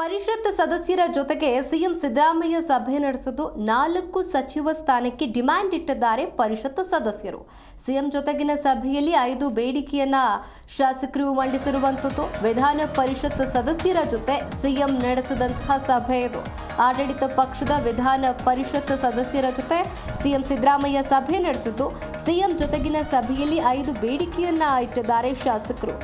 ಪರಿಷತ್ ಸದಸ್ಯರ ಜೊತೆಗೆ ಸಿಎಂ ಸಿದ್ದರಾಮಯ್ಯ ಸಭೆ ನಡೆಸಿದ್ದು 4 ಸಚಿವ ಸ್ಥಾನಕ್ಕೆ ಡಿಮ್ಯಾಂಡ್ ಇಟ್ಟಿದ್ದಾರೆ ಪರಿಷತ್ ಸದಸ್ಯರು. ಸಿಎಂ ಜೊತೆಗಿನ ಸಭೆಯಲ್ಲಿ 5 ಬೇಡಿಕೆಯನ್ನ ಶಾಸಕರು ಮಂಡಿಸಿರುವಂತದ್ದು. ವಿಧಾನ ಪರಿಷತ್ ಸದಸ್ಯರ ಜೊತೆ ಸಿಎಂ ನಡೆಸಿದಂತಹ ಸಭೆ ಇದು. ಆಡಳಿತ ಪಕ್ಷದ ವಿಧಾನ ಪರಿಷತ್ ಸದಸ್ಯರ ಜೊತೆ ಸಿಎಂ ಸಿದ್ದರಾಮಯ್ಯ ಸಭೆ ನಡೆಸಿದ್ದು, ಸಿಎಂ ಜೊತೆಗಿನ ಸಭೆಯಲ್ಲಿ 5 ಬೇಡಿಕೆಯನ್ನ ಇಟ್ಟಿದ್ದಾರೆ ಶಾಸಕರು.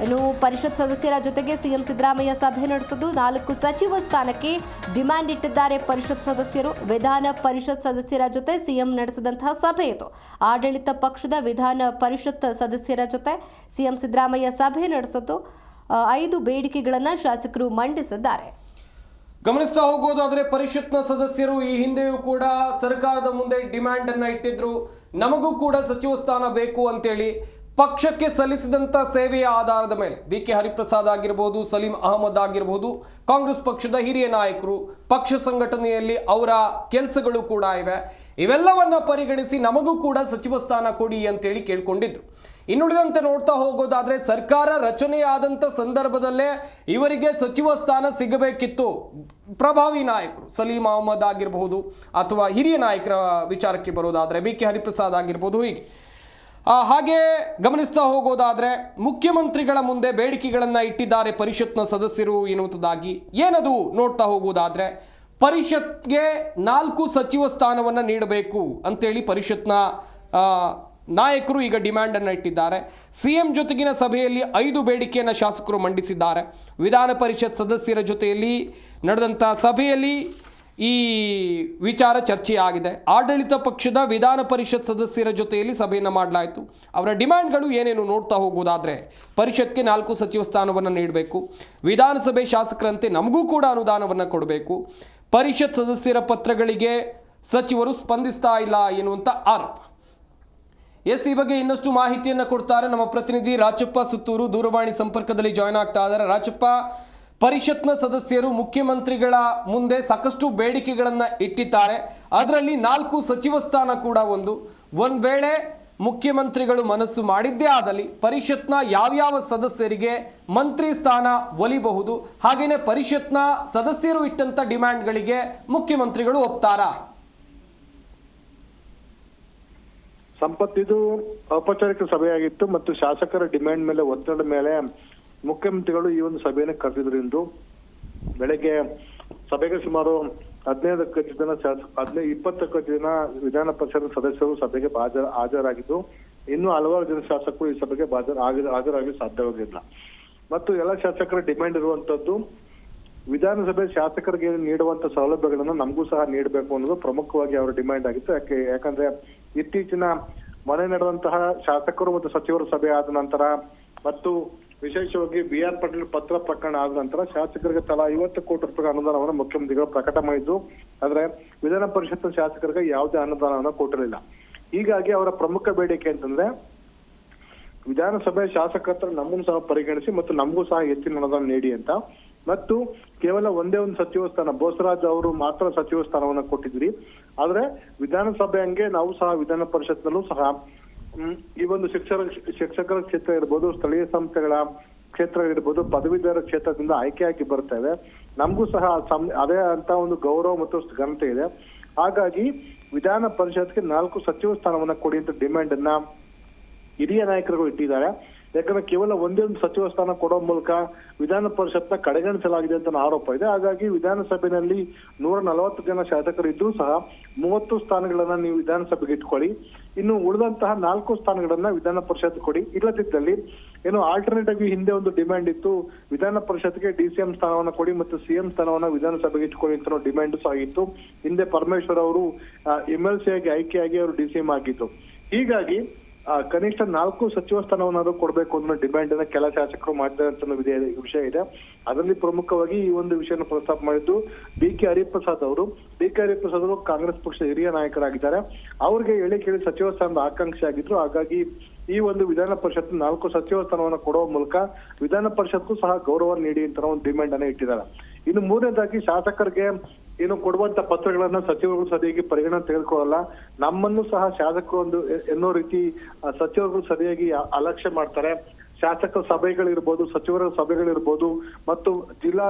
ಇನ್ನು ಪರಿಷತ್ ಸದಸ್ಯರ ಜೊತೆಗೆ ಸಿಎಂ ಸಿದ್ದರಾಮಯ್ಯ ಸಭೆ ನಡೆಸಿದ್ದು 4 ಸಚಿವ ಸ್ಥಾನಕ್ಕೆ ಡಿಮ್ಯಾಂಡ್ ಇಟ್ಟಿದ್ದಾರೆ ಪರಿಷತ್ ಸದಸ್ಯರು. ವಿಧಾನ ಪರಿಷತ್ ಸದಸ್ಯರ ಜೊತೆ ಸಿಎಂ ನಡೆಸಿದಂತಹ ಸಭೆ ಇದು. ಆಡಳಿತ ಪಕ್ಷದ ವಿಧಾನ ಪರಿಷತ್ ಸದಸ್ಯರ ಜೊತೆ ಸಿಎಂ ಸಿದ್ದರಾಮಯ್ಯ ಸಭೆ ನಡೆಸಿದ್ದು 5 ಬೇಡಿಕೆಗಳನ್ನು ಶಾಸಕರು ಮಂಡಿಸಿದ್ದಾರೆ. ಗಮನಿಸ್ತಾ ಹೋಗೋದಾದ್ರೆ ಪರಿಷತ್ನ ಸದಸ್ಯರು ಈ ಹಿಂದೆಯೂ ಕೂಡ ಸರ್ಕಾರದ ಮುಂದೆ ಡಿಮ್ಯಾಂಡ್ ಅನ್ನ ಇಟ್ಟಿದ್ರು. ನಮಗೂ ಕೂಡ ಸಚಿವ ಸ್ಥಾನ ಬೇಕು ಅಂತೇಳಿ ಪಕ್ಷಕ್ಕೆ ಸಲ್ಲಿಸಿದಂಥ ಸೇವೆಯ ಆಧಾರದ ಮೇಲೆ ಕೆ ಹರಿಪ್ರಸಾದ್ ಆಗಿರ್ಬೋದು, ಸಲೀಂ ಅಹಮದ್ ಆಗಿರ್ಬೋದು, ಕಾಂಗ್ರೆಸ್ ಪಕ್ಷದ ಹಿರಿಯ ನಾಯಕರು, ಪಕ್ಷ ಸಂಘಟನೆಯಲ್ಲಿ ಅವರ ಕೆಲಸಗಳು ಕೂಡ ಇವೆ. ಇವೆಲ್ಲವನ್ನ ಪರಿಗಣಿಸಿ ನಮಗೂ ಕೂಡ ಸಚಿವ ಸ್ಥಾನ ಕೊಡಿ ಅಂತೇಳಿ ಕೇಳ್ಕೊಂಡಿದ್ರು. ಇನ್ನುಳಿದಂತೆ ನೋಡ್ತಾ ಹೋಗೋದಾದ್ರೆ ಸರ್ಕಾರ ರಚನೆಯಾದಂಥ ಸಂದರ್ಭದಲ್ಲೇ ಇವರಿಗೆ ಸಚಿವ ಸ್ಥಾನ ಸಿಗಬೇಕಿತ್ತು. ಪ್ರಭಾವಿ ನಾಯಕರು ಸಲೀಂ ಅಹಮದ್ ಆಗಿರಬಹುದು ಅಥವಾ ಹಿರಿಯ ನಾಯಕರ ವಿಚಾರಕ್ಕೆ ಬರೋದಾದ್ರೆ ಕೆ ಹರಿಪ್ರಸಾದ್ ಆಗಿರ್ಬೋದು. ಹಾಗೆ ಗಮನಿಸ್ತಾ ಹೋಗೋದಾದ್ರೆ ಮುಖ್ಯಮಂತ್ರಿಗಳ ಮುಂದೆ ಬೇಡಿಕೆಗಳನ್ನು ಇಟ್ಟಿದ್ದಾರೆ ಪರಿಷತ್ನ ಸದಸ್ಯರು ಎನ್ನುವುದಾಗಿ. ಏನದು ನೋಡ್ತಾ ಹೋಗೋದಾದ್ರೆ ಪರಿಷತ್ಗೆ 4 ಸಚಿವ ಸ್ಥಾನವನ್ನು ನೀಡಬೇಕು ಅಂತೇಳಿ ಪರಿಷತ್ನ ನಾಯಕರು ಈಗ ಡಿಮ್ಯಾಂಡ್ ಅನ್ನು ಇಟ್ಟಿದ್ದಾರೆ. ಸಿಎಂ ಜೊತೆಗಿನ ಸಭೆಯಲ್ಲಿ 5 ಬೇಡಿಕೆಯನ್ನು ಶಾಸಕರು ಮಂಡಿಸಿದ್ದಾರೆ. ವಿಧಾನ ಪರಿಷತ್ ಸದಸ್ಯರ ಜೊತೆಯಲ್ಲಿ ನಡೆದಂಥ ಸಭೆಯಲ್ಲಿ ಈ ವಿಚಾರ ಚರ್ಚೆಯಾಗಿದೆ. ಆಡಳಿತ ಪಕ್ಷದ ವಿಧಾನ ಪರಿಷತ್ ಸದಸ್ಯರ ಜೊತೆಯಲ್ಲಿ ಸಭೆಯನ್ನು ಮಾಡಲಾಯಿತು. ಅವರ ಡಿಮ್ಯಾಂಡ್ಗಳು ಏನೇನು ನೋಡ್ತಾ ಹೋಗೋದಾದರೆ ಪರಿಷತ್ಗೆ 4 ಸಚಿವ ಸ್ಥಾನವನ್ನು ನೀಡಬೇಕು, ವಿಧಾನಸಭೆ ಶಾಸಕರಂತೆ ನಮಗೂ ಕೂಡ ಅನುದಾನವನ್ನು ಕೊಡಬೇಕು, ಪರಿಷತ್ ಸದಸ್ಯರ ಪತ್ರಗಳಿಗೆ ಸಚಿವರು ಸ್ಪಂದಿಸ್ತಾ ಇಲ್ಲ ಎನ್ನುವಂಥ ಆರೋಪ. ಈ ಬಗ್ಗೆ ಇನ್ನಷ್ಟು ಮಾಹಿತಿಯನ್ನು ಕೊಡ್ತಾರೆ ನಮ್ಮ ಪ್ರತಿನಿಧಿ ರಾಚಪ್ಪ ಸುತ್ತೂರು. ದೂರವಾಣಿ ಸಂಪರ್ಕದಲ್ಲಿ ಜಾಯ್ನ್ ಆಗ್ತಾ ಇದ್ದಾರೆ. ರಾಚಪ್ಪ, ಪರಿಷತ್ನ ಸದಸ್ಯರು ಮುಖ್ಯಮಂತ್ರಿಗಳ ಮುಂದೆ ಸಾಕಷ್ಟು ಬೇಡಿಕೆಗಳನ್ನು ಇಟ್ಟಿದ್ದಾರೆ. ಅದರಲ್ಲಿ 4 ಸಚಿವ ಸ್ಥಾನ ಕೂಡ ಒಂದು ವೇಳೆ ಮುಖ್ಯಮಂತ್ರಿಗಳು ಮನಸ್ಸು ಮಾಡಿದ್ದೇ ಆದಲ್ಲಿ ಪರಿಷತ್ನ ಯಾವ್ಯಾವ ಸದಸ್ಯರಿಗೆ ಮಂತ್ರಿ ಸ್ಥಾನ ಒಲಿಬಹುದು, ಹಾಗೆಯೇ ಪರಿಷತ್ನ ಸದಸ್ಯರು ಇಟ್ಟಂತ ಡಿಮ್ಯಾಂಡ್ಗಳಿಗೆ ಮುಖ್ಯಮಂತ್ರಿಗಳು ಒಪ್ತಾರಾ? ಸಂಪತ್, ಇದು ಔಪಚಾರಿಕ ಸಭೆಯಾಗಿತ್ತು ಮತ್ತು ಶಾಸಕರ ಡಿಮ್ಯಾಂಡ್ ಮೇಲೆ ಒತ್ತಡ ಮೇಲೆ ಮುಖ್ಯಮಂತ್ರಿಗಳು ಈ ಒಂದು ಸಭೆಯನ್ನು ಕರೆದಿದ್ರು. ಇಂದು ಬೆಳಗ್ಗೆ ಸಭೆಗೆ ಸುಮಾರು 15 ಜನ 20 ಜನ ವಿಧಾನ ಪರಿಷತ್ ಸದಸ್ಯರು ಸಭೆಗೆ ಹಾಜರಾಗಿದ್ದು, ಇನ್ನು ಹಲವಾರು ಜನ ಶಾಸಕರು ಈ ಸಭೆಗೆ ಹಾಜರಾಗಲು ಸಾಧ್ಯವಾಗಿಲ್ಲ. ಮತ್ತು ಎಲ್ಲ ಶಾಸಕರ ಡಿಮ್ಯಾಂಡ್ ಇರುವಂತದ್ದು ವಿಧಾನಸಭೆ ಶಾಸಕರಿಗೆ ನೀಡುವಂತ ಸೌಲಭ್ಯಗಳನ್ನು ನಮಗೂ ಸಹ ನೀಡಬೇಕು ಅನ್ನೋದು ಪ್ರಮುಖವಾಗಿ ಅವರ ಡಿಮ್ಯಾಂಡ್ ಆಗಿತ್ತು. ಯಾಕಂದ್ರೆ ಇತ್ತೀಚಿನ ಮನೆ ನಡೆದಂತಹ ಶಾಸಕರು ಮತ್ತು ಸಚಿವರ ಸಭೆ ಆದ ನಂತರ ಮತ್ತು ವಿಶೇಷವಾಗಿ BR ಪಾಟೀಲ್ ಪತ್ರ ಪ್ರಕರಣ ಆದ ನಂತರ ಶಾಸಕರಿಗೆ ತಲಾ 50 ಕೋಟಿ ರೂಪಾಯಿ ಅನುದಾನವನ್ನು ಮುಖ್ಯಮಂತ್ರಿಗಳು ಪ್ರಕಟ ಮಾಡಿದ್ದು. ಆದ್ರೆ ವಿಧಾನ ಪರಿಷತ್ ಶಾಸಕರಿಗೆ ಯಾವುದೇ ಅನುದಾನವನ್ನು ಕೊಟ್ಟಿರಲಿಲ್ಲ. ಹೀಗಾಗಿ ಅವರ ಪ್ರಮುಖ ಬೇಡಿಕೆ ಅಂತಂದ್ರೆ ವಿಧಾನಸಭೆ ಶಾಸಕರ ನಮ್ಮನ್ನು ಸಹ ಪರಿಗಣಿಸಿ ಮತ್ತು ನಮಗೂ ಸಹ ಹೆಚ್ಚಿನ ಅನುದಾನ ನೀಡಿ ಅಂತ. ಮತ್ತು ಕೇವಲ ಒಂದೇ ಒಂದು ಸಚಿವ ಸ್ಥಾನ ಬೋಸರಾಜ್ ಅವರು ಮಾತ್ರ ಸಚಿವ ಸ್ಥಾನವನ್ನ ಕೊಟ್ಟಿದ್ರಿ. ಆದ್ರೆ ವಿಧಾನಸಭೆ ಹಂಗೆ ನಾವು ಸಹ ವಿಧಾನ ಪರಿಷತ್ನಲ್ಲೂ ಸಹ ಈ ಒಂದು ಶಿಕ್ಷಕರ ಕ್ಷೇತ್ರ ಇರ್ಬೋದು, ಸ್ಥಳೀಯ ಸಂಸ್ಥೆಗಳ ಕ್ಷೇತ್ರ ಇರ್ಬೋದು, ಪದವೀಧರ ಕ್ಷೇತ್ರದಿಂದ ಆಯ್ಕೆಯಾಗಿ ಬರ್ತೇವೆ. ನಮಗೂ ಸಹ ಅದೇ ಅಂತ ಒಂದು ಗೌರವ ಮತ್ತು ಘನತೆ ಇದೆ. ಹಾಗಾಗಿ ವಿಧಾನ ಪರಿಷತ್ಗೆ 4 ಸಚಿವ ಸ್ಥಾನವನ್ನ ಕೊಡಿ ಅಂತ ಡಿಮ್ಯಾಂಡ್ ಅನ್ನ ಹಿರಿಯ ನಾಯಕರುಗಳು ಇಟ್ಟಿದ್ದಾರೆ. ಯಾಕಂದ್ರೆ ಕೇವಲ ಒಂದೇ ಒಂದು ಸಚಿವ ಸ್ಥಾನ ಕೊಡೋ ಮೂಲಕ ವಿಧಾನ ಪರಿಷತ್ನ ಕಡೆಗಣಿಸಲಾಗಿದೆ ಅಂತ ಆರೋಪ ಇದೆ. ಹಾಗಾಗಿ ವಿಧಾನಸಭೆಯಲ್ಲಿ 140 ಜನ ಶಾಸಕರು ಇದ್ರೂ ಸಹ 30 ಸ್ಥಾನಗಳನ್ನ ನೀವು ವಿಧಾನಸಭೆಗೆ ಇಟ್ಕೊಳ್ಳಿ, ಇನ್ನು ಉಳಿದಂತಹ 4 ಸ್ಥಾನಗಳನ್ನ ವಿಧಾನ ಪರಿಷತ್ ಕೊಡಿ. ಇಲ್ಲದಿದ್ದಲ್ಲಿ ಏನು ಆಲ್ಟರ್ನೇಟಿವ್ ಹಿಂದೆ ಒಂದು ಡಿಮ್ಯಾಂಡ್ ಇತ್ತು, ವಿಧಾನ ಪರಿಷತ್ಗೆ DCM ಸ್ಥಾನವನ್ನ ಕೊಡಿ ಮತ್ತು CM ಸ್ಥಾನವನ್ನ ವಿಧಾನಸಭೆಗೆ ಇಟ್ಕೊಳ್ಳಿ ಅಂತ ಡಿಮ್ಯಾಂಡ್ ಸಹ ಇತ್ತು. ಹಿಂದೆ ಪರಮೇಶ್ವರ್ ಅವರು MLC ಆಗಿ ಆಯ್ಕೆಯಾಗಿ ಅವರು DCM ಆಗಿತ್ತು. ಹೀಗಾಗಿ ಕನಿಷ್ಠ 4 ಸಚಿವ ಸ್ಥಾನವನ್ನಾದ್ರೂ ಕೊಡಬೇಕು ಅನ್ನೋ ಡಿಮ್ಯಾಂಡ್ ಅನ್ನ ಕೆಲ ಶಾಸಕರು ಮಾಡಿದ್ದಾರೆ ಅಂತ ವಿಷಯ ಇದೆ. ಅದರಲ್ಲಿ ಪ್ರಮುಖವಾಗಿ ಈ ಒಂದು ವಿಷಯನ ಪ್ರಸ್ತಾಪ ಮಾಡಿದ್ದು ಕೆ ಹರಿಪ್ರಸಾದ್ ಅವರು. ಕೆ ಹರಿಪ್ರಸಾದ್ ಅವರು ಕಾಂಗ್ರೆಸ್ ಪಕ್ಷದ ಹಿರಿಯ ನಾಯಕರಾಗಿದ್ದಾರೆ. ಅವ್ರಿಗೆ ಕೇಳಿ ಸಚಿವ ಸ್ಥಾನದ ಆಕಾಂಕ್ಷಿ ಆಗಿದ್ರು. ಹಾಗಾಗಿ ಈ ಒಂದು ವಿಧಾನ ಪರಿಷತ್ 4 ಸಚಿವ ಸ್ಥಾನವನ್ನು ಕೊಡುವ ಮೂಲಕ ವಿಧಾನ ಪರಿಷತ್ಗೂ ಸಹ ಗೌರವ ನೀಡಿ ಅಂತ ಒಂದು ಡಿಮ್ಯಾಂಡ್ ಅನ್ನ ಇಟ್ಟಿದ್ದಾರೆ. ಇನ್ನು ಮೂರನೇದಾಗಿ ಶಾಸಕರಿಗೆ ಏನು ಕೊಡುವಂತ ಪತ್ರಗಳನ್ನ ಸಚಿವರುಗಳು ಸರಿಯಾಗಿ ಪರಿಗಣನೆ ತೆಗೆದುಕೊಳ್ಳಲ್ಲ, ನಮ್ಮನ್ನು ಸಹ ಶಾಸಕರು ಒಂದು ಎನ್ನೋ ರೀತಿ ಸಚಿವರುಗಳು ಸರಿಯಾಗಿ ಅಲಕ್ಷ್ಯ ಮಾಡ್ತಾರೆ. ಶಾಸಕ ಸಭೆಗಳಿರ್ಬೋದು, ಸಚಿವರ ಸಭೆಗಳಿರ್ಬೋದು ಮತ್ತು ಜಿಲ್ಲಾ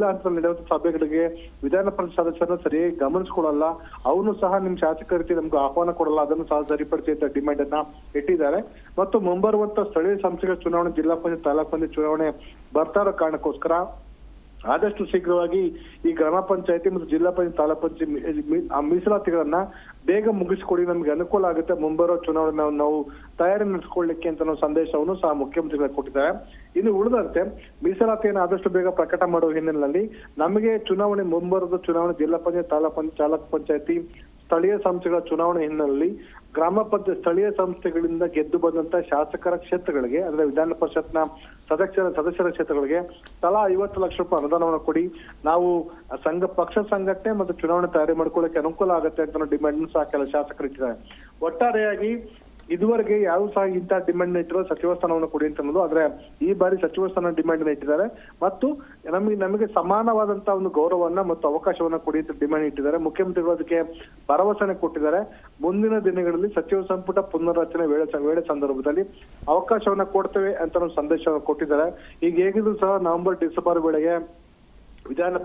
ಹಂತದಲ್ಲಿ ನಡೆಯುವಂತ ಸಭೆಗಳಿಗೆ ವಿಧಾನ ಪರಿಷತ್ ಸದಸ್ಯರನ್ನ ಸರಿಯಾಗಿ ಗಮನಿಸ್ಕೊಳ್ಳಲ್ಲ. ಅವನು ಸಹ ನಿಮ್ ಶಾಸಕ ರೀತಿ ನಮ್ಗೆ ಆಹ್ವಾನ ಕೊಡಲ್ಲ, ಅದನ್ನು ಸಹ ಸರಿಪಡಿಸಿ ಅಂತ ಡಿಮ್ಯಾಂಡ್ ಅನ್ನ ಇಟ್ಟಿದ್ದಾರೆ. ಮತ್ತು ಮುಂಬರುವಂತ ಸ್ಥಳೀಯ ಸಂಸ್ಥೆಗಳ ಚುನಾವಣೆ, ಜಿಲ್ಲಾ ಪಂಚಾಯತ್, ತಾಲೂಕ್ ಪಂಚಾಯತ್ ಚುನಾವಣೆ ಬರ್ತಾ ಇರೋ ಕಾರಣಕ್ಕೋಸ್ಕರ ಆದಷ್ಟು ಶೀಘ್ರವಾಗಿ ಈ ಗ್ರಾಮ ಪಂಚಾಯತಿ ಮತ್ತು ಜಿಲ್ಲಾ ಪಂಚಾಯತ್, ತಾಲೂಕ್ ಪಂಚಾಯತ್ ಮೀಸಲಾತಿಗಳನ್ನ ಬೇಗ ಮುಗಿಸ್ಕೊಡಿ, ನಮ್ಗೆ ಅನುಕೂಲ ಆಗುತ್ತೆ ಮುಂಬರೋ ಚುನಾವಣೆ ನಾವು ತಯಾರಿ ನಡೆಸ್ಕೊಳ್ಳಿಕ್ಕೆ ಅಂತ ನಾವು ಸಂದೇಶವನ್ನು ಸಹ ಮುಖ್ಯಮಂತ್ರಿಗಳು ಕೊಟ್ಟಿದ್ದಾರೆ. ಇನ್ನು ಉಳಿದಂತೆ ಮೀಸಲಾತಿಯನ್ನು ಆದಷ್ಟು ಬೇಗ ಪ್ರಕಟ ಮಾಡುವ ಹಿನ್ನೆಲೆಯಲ್ಲಿ ನಮಗೆ ಚುನಾವಣೆ ಮುಂಬರುವ ಚುನಾವಣೆ ಜಿಲ್ಲಾ ಪಂಚಾಯತ್, ತಾಲೂಕ್ ಪಂಚಾಯತಿ, ಸ್ಥಳೀಯ ಸಂಸ್ಥೆಗಳ ಚುನಾವಣೆ ಹಿನ್ನೆಲೆಯಲ್ಲಿ ಗ್ರಾಮ ಪಂಚಾಯತ್ ಸ್ಥಳೀಯ ಸಂಸ್ಥೆಗಳಿಂದ ಗೆದ್ದು ಬಂದಂತ ಶಾಸಕರ ಕ್ಷೇತ್ರಗಳಿಗೆ, ಅಂದ್ರೆ ವಿಧಾನ ಪರಿಷತ್ನ ಸದಸ್ಯರ ಕ್ಷೇತ್ರಗಳಿಗೆ ತಲಾ 50 ಲಕ್ಷ ರೂಪಾಯಿ ಅನುದಾನವನ್ನು ಕೊಡಿ, ನಾವು ಪಕ್ಷ ಸಂಘಟನೆ ಮತ್ತು ಚುನಾವಣೆ ತಯಾರಿ ಮಾಡ್ಕೊಳ್ಳಕ್ಕೆ ಅನುಕೂಲ ಆಗುತ್ತೆ ಅಂತ ಡಿಮ್ಯಾಂಡ್ ಸಹ ಕೆಲ ಶಾಸಕರು ಇಟ್ಟಿದ್ದಾರೆ. ಒಟ್ಟಾರೆಯಾಗಿ ಇದುವರೆಗೆ ಯಾರು ಸಹ ಇಂಥ ಡಿಮ್ಯಾಂಡ್ ಇಟ್ಟಿರೋ ಸಚಿವ ಸ್ಥಾನವನ್ನು ಕೊಡಿ ಅಂತ ಅನ್ನೋದು, ಆದ್ರೆ ಈ ಬಾರಿ ಸಚಿವ ಸ್ಥಾನ ಡಿಮ್ಯಾಂಡ್ ಇಟ್ಟಿದ್ದಾರೆ ಮತ್ತು ನಮಗೆ ಸಮಾನವಾದಂತಹ ಒಂದು ಗೌರವವನ್ನ ಮತ್ತು ಅವಕಾಶವನ್ನ ಕೊಡಿ ಅಂತ ಡಿಮ್ಯಾಂಡ್ ಇಟ್ಟಿದ್ದಾರೆ. ಮುಖ್ಯಮಂತ್ರಿಗಳು ಅದಕ್ಕೆ ಭರವಸೆನೆ ಕೊಟ್ಟಿದ್ದಾರೆ. ಮುಂದಿನ ದಿನಗಳಲ್ಲಿ ಸಚಿವ ಸಂಪುಟ ಪುನರ್ರಚನೆ ವೇಳೆ ಸಂದರ್ಭದಲ್ಲಿ ಅವಕಾಶವನ್ನ ಕೊಡ್ತೇವೆ ಅಂತ ಸಂದೇಶವನ್ನು ಕೊಟ್ಟಿದ್ದಾರೆ. ಈಗ ಹೇಗಿದ್ರು ಸಹ ನವೆಂಬರ್ ಡಿಸೆಂಬರ್ ವೇಳೆಗೆ ವಿಧಾನ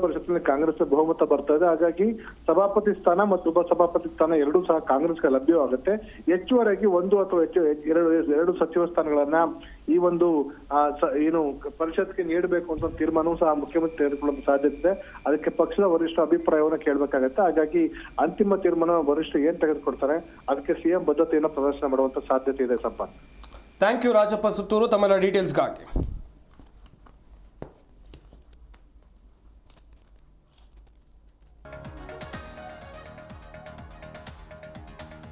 ಪರಿಷತ್ನಲ್ಲಿ ಕಾಂಗ್ರೆಸ್ ಬಹುಮತ ಬರ್ತಾ ಇದೆ. ಹಾಗಾಗಿ ಸಭಾಪತಿ ಸ್ಥಾನ ಮತ್ತು ಉಪಸಭಾಪತಿ ಸ್ಥಾನ ಎರಡೂ ಸಹ ಕಾಂಗ್ರೆಸ್ಗೆ ಲಭ್ಯವಾಗುತ್ತೆ. ಹೆಚ್ಚುವರಿಯಾಗಿ ಒಂದು ಅಥವಾ ಎರಡು ಸಚಿವ ಸ್ಥಾನಗಳನ್ನ ಈ ಒಂದು ಪರಿಷತ್ಗೆ ನೀಡಬೇಕು ಅಂತ ತೀರ್ಮಾನವೂ ಸಹ ಮುಖ್ಯಮಂತ್ರಿ ತೆಗೆದುಕೊಳ್ಳುವ ಸಾಧ್ಯತೆ ಇದೆ. ಅದಕ್ಕೆ ಪಕ್ಷದ ವರಿಷ್ಠ ಅಭಿಪ್ರಾಯವನ್ನು ಕೇಳಬೇಕಾಗತ್ತೆ. ಹಾಗಾಗಿ ಅಂತಿಮ ತೀರ್ಮಾನ ವರಿಷ್ಠ ಏನ್ ತೆಗೆದುಕೊಡ್ತಾರೆ ಅದಕ್ಕೆ ಸಿಎಂ ಬದ್ಧತೆಯನ್ನು ಪ್ರದರ್ಶನ ಮಾಡುವಂತ ಸಾಧ್ಯತೆ ಇದೆ. ಸಂಪತ್, ಥ್ಯಾಂಕ್ ಯು ರಾಜಪ್ಪ ಸುತ್ತೂರು ತಮ್ಮೆಲ್ಲ ಡೀಟೇಲ್ಸ್ಗಾಗಿ.